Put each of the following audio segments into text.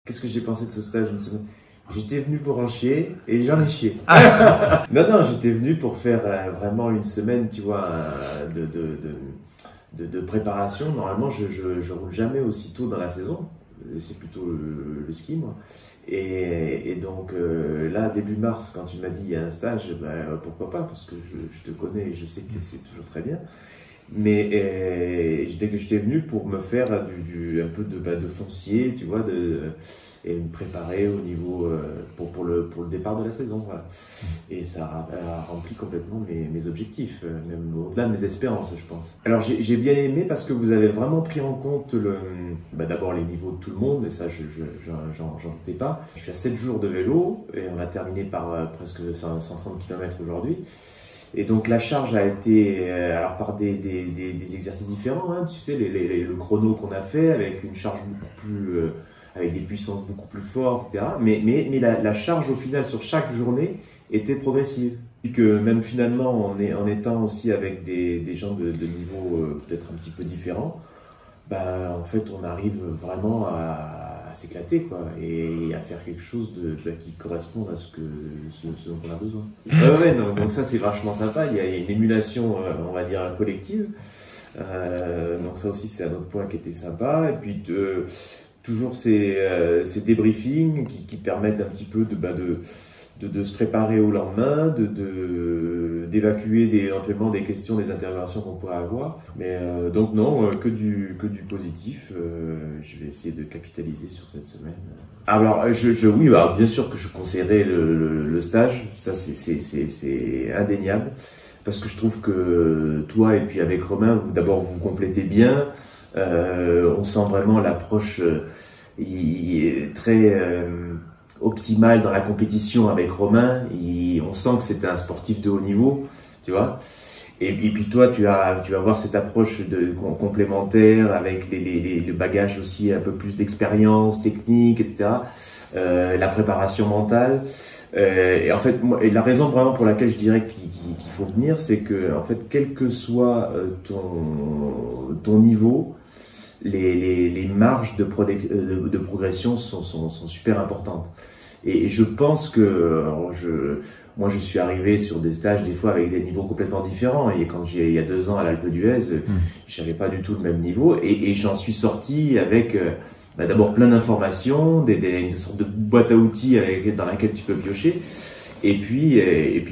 Qu'est-ce que j'ai pensé de ce stage une semaine? J'étais venu pour en chier et j'en ai chié. Non, j'étais venu pour faire vraiment une semaine, tu vois, de préparation. Normalement, je roule jamais aussitôt dans la saison. C'est plutôt le ski, moi. Et donc là, début mars, quand tu m'as dit il y a un stage, ben, pourquoi pas, parce que je te connais et je sais que c'est toujours très bien. Mais dès que j'étais venu pour me faire un peu de foncier, tu vois, et me préparer au niveau pour le départ de la saison, voilà. Et ça a rempli complètement mes objectifs, même au-delà de mes espérances, je pense. Alors j'ai bien aimé parce que vous avez vraiment pris en compte d'abord les niveaux de tout le monde, et ça j'en doutais pas. Je suis à 7 jours de vélo et on a terminé par presque 130 km aujourd'hui. Et donc la charge a été alors par des exercices différents, hein, tu sais, le chrono qu'on a fait avec une charge beaucoup plus avec des puissances beaucoup plus fortes, etc. Mais la charge au final sur chaque journée était progressive. Et que même finalement en étant aussi avec des gens de niveau peut-être un petit peu différents, bah, en fait on arrive vraiment à s'éclater, quoi, et à faire quelque chose qui corresponde à ce dont on a besoin. Ouais, non, donc ça c'est vachement sympa, il y a une émulation, on va dire, collective. Donc ça aussi c'est un autre point qui était sympa. Et puis toujours ces débriefings qui permettent un petit peu de se préparer au lendemain, d'évacuer éventuellement des questions, des interrogations qu'on pourrait avoir. Mais donc non, que du positif. Je vais essayer de capitaliser sur cette semaine. Alors oui, bah, bien sûr que je conseillerais le stage, ça c'est indéniable, parce que je trouve que toi et puis avec Romain, d'abord vous complétez bien. On sent vraiment l'approche très optimale dans la compétition avec Romain. On sent que c'est un sportif de haut niveau, tu vois. Et puis toi, tu vas voir cette approche complémentaire avec le bagage aussi, un peu plus d'expérience technique, etc. La préparation mentale. Et en fait, et la raison vraiment pour laquelle je dirais qu'il faut venir, c'est que en fait, quel que soit ton niveau, les marges de progression sont super importantes. Et je pense que moi je suis arrivé sur des stages des fois avec des niveaux complètement différents, et quand il y a 2 ans à l'Alpe d'Huez, j'avais pas du tout le même niveau, et j'en suis sorti avec d'abord plein d'informations, une sorte de boîte à outils dans laquelle tu peux piocher, et puis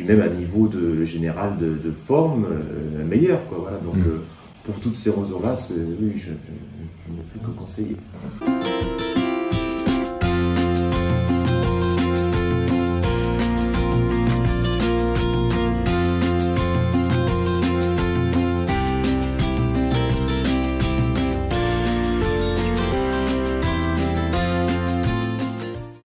même un niveau général de forme meilleur, quoi, voilà. Donc pour toutes ces raisons-là, oui, je ne peux que conseiller.